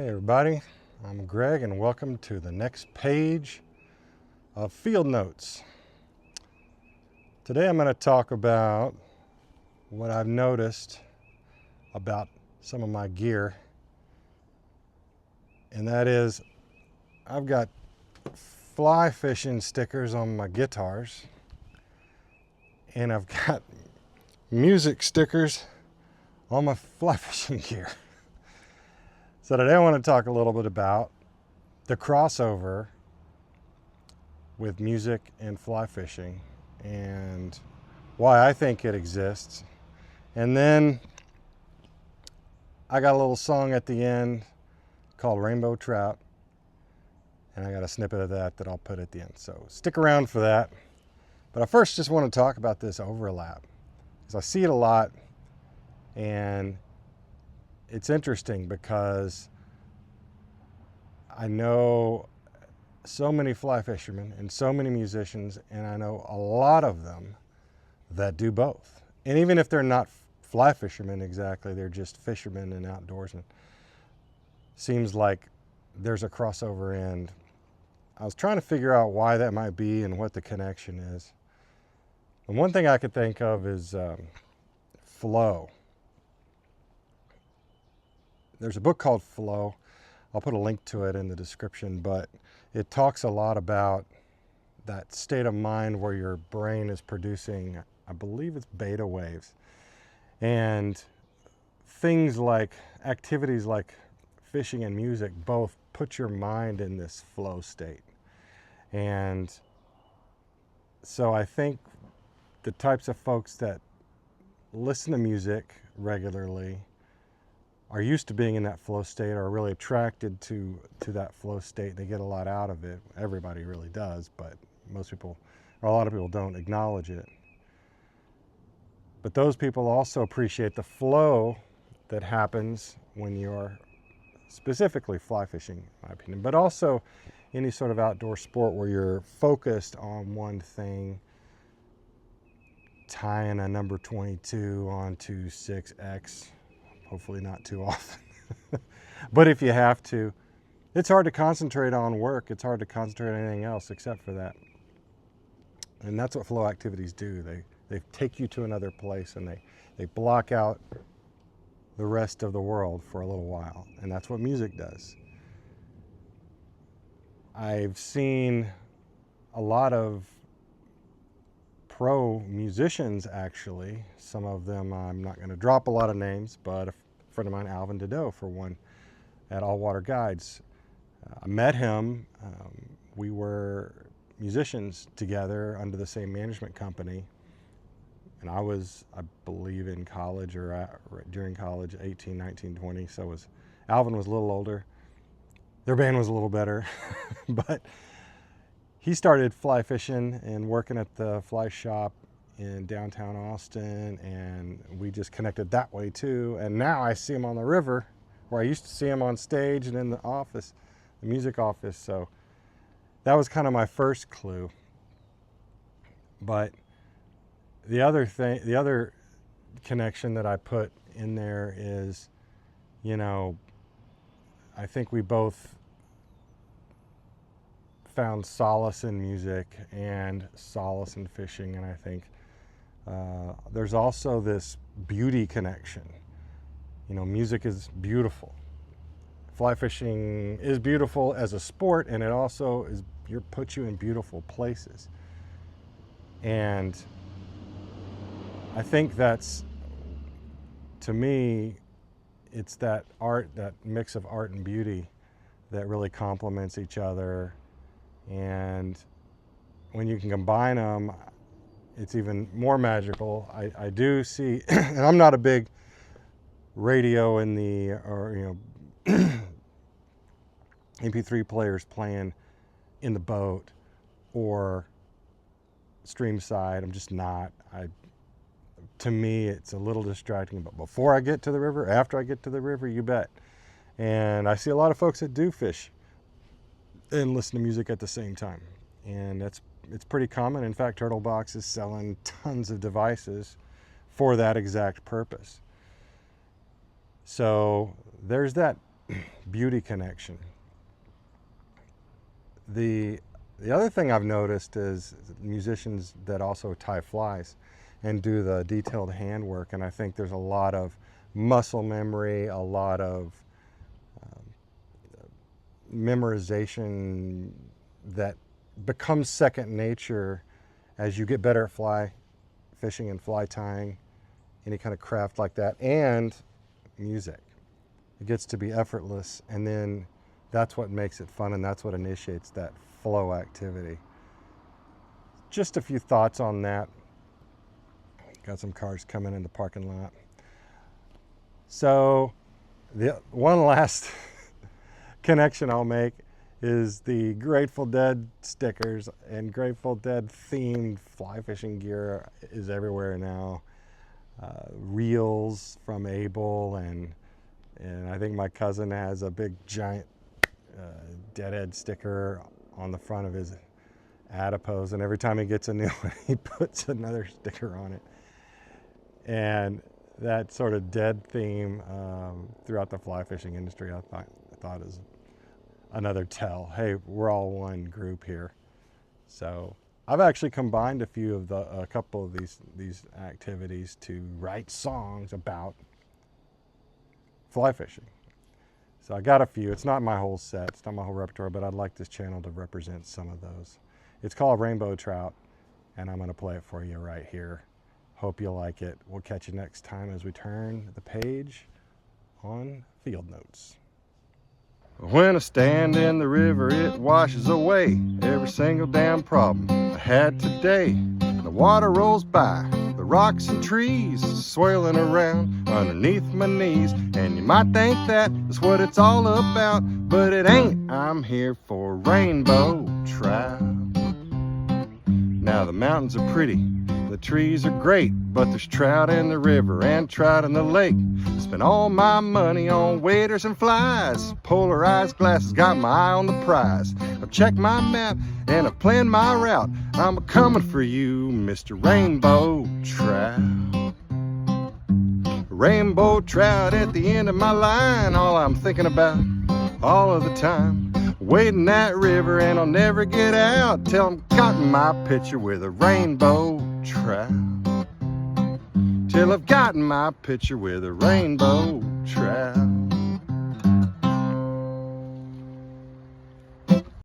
Hey everybody, I'm Greg and welcome to the next page of Field Notes. Today I'm going to talk about what I've noticed about some of my gear, and that is I've got fly fishing stickers on my guitars and I've got music stickers on my fly fishing gear. So today I want to talk a little bit about the crossover with music and fly fishing and why I think it exists. And then I got a little song at the end called Rainbow Trout, and I got a snippet of that I'll put at the end. So stick around for that. But I first just want to talk about this overlap, because I see it a lot, and it's interesting because I know so many fly fishermen and so many musicians, and I know a lot of them that do both. And even if they're not fly fishermen exactly, they're just fishermen and outdoorsmen. Seems like there's a crossover, and I was trying to figure out why that might be and what the connection is. And one thing I could think of is flow. There's a book called Flow. I'll put a link to it in the description, but it talks a lot about that state of mind where your brain is producing, I believe it's beta waves. And things like activities like fishing and music both put your mind in this flow state. And so I think the types of folks that listen to music regularly are used to being in that flow state, are really attracted to that flow state. They get a lot out of it. Everybody really does, but most people, or a lot of people, don't acknowledge it. But those people also appreciate the flow that happens when you're specifically fly fishing, in my opinion, but also any sort of outdoor sport where you're focused on one thing, tying a number 22 onto 6X. Hopefully not too often. But if you have to, it's hard to concentrate on work. It's hard to concentrate on anything else except for that. And that's what flow activities do. They take you to another place, and they block out the rest of the world for a little while. And that's what music does. I've seen a lot of pro musicians, actually. Some of them, I'm not going to drop a lot of names, but a friend of mine, Alvin Dedeaux, for one, at All Water Guides. I met him. We were musicians together under the same management company. And I was, I believe, in college or during college, 18, 19, 20. So Alvin was a little older. Their band was a little better. But he started fly fishing and working at the fly shop in downtown Austin, and we just connected that way too. And now I see him on the river, where I used to see him on stage and in the office, the music office. So that was kind of my first clue. But the other connection that I put in there is, I think we both found solace in music and solace in fishing, and I think there's also this beauty connection. Music is beautiful. Fly fishing is beautiful as a sport, and it also puts you in beautiful places. And I think that's, to me, it's that mix of art and beauty that really complements each other. And when you can combine them, it's even more magical. I do see, and I'm not a big radio MP3 players playing in the boat or stream side. I'm just not. To me, it's a little distracting. But before I get to the river, after I get to the river, you bet. And I see a lot of folks that do fish and listen to music at the same time, and it's pretty common. In fact, Turtlebox is selling tons of devices for that exact purpose. So there's that beauty connection. The other thing I've noticed is musicians that also tie flies and do the detailed handwork, and I think there's a lot of muscle memory, a lot of memorization that becomes second nature as you get better at fly fishing and fly tying, any kind of craft like that, and music. It gets to be effortless, and then that's what makes it fun, and that's what initiates that flow activity. Just a few thoughts on that. Got some cars coming in the parking lot. So the one last connection I'll make is the Grateful Dead stickers, and Grateful Dead themed fly fishing gear is everywhere now. Reels from Abel, and I think my cousin has a big giant Deadhead sticker on the front of his adipose, and every time he gets a new one he puts another sticker on it. And that sort of dead theme throughout the fly fishing industry, I thought is another tell. Hey, we're all one group here. So I've actually combined a couple of these activities to write songs about fly fishing. So I got a few. It's not my whole set, it's not my whole repertoire, but I'd like this channel to represent some of those. It's called Rainbow Trout, and I'm going to play it for you right here. Hope you like it. We'll catch you next time as we turn the page on Field Notes. When I stand in the river, it washes away every single damn problem I had today. The water rolls by, the rocks and trees swirling around underneath my knees, and you might think that is what it's all about, but it ain't. I'm here for rainbow trout. Now the mountains are pretty, the trees are great, but there's trout in the river and trout in the lake. Spent all my money on waders and flies, polarized glasses, got my eye on the prize. I've checked my map and I've planned my route. I'm a-coming for you, Mr. Rainbow Trout. Rainbow trout at the end of my line, all I'm thinking about all of the time. Wading that river and I'll never get out till I'm caught in my picture with a rainbow trout. Till I've gotten my picture with a rainbow trout.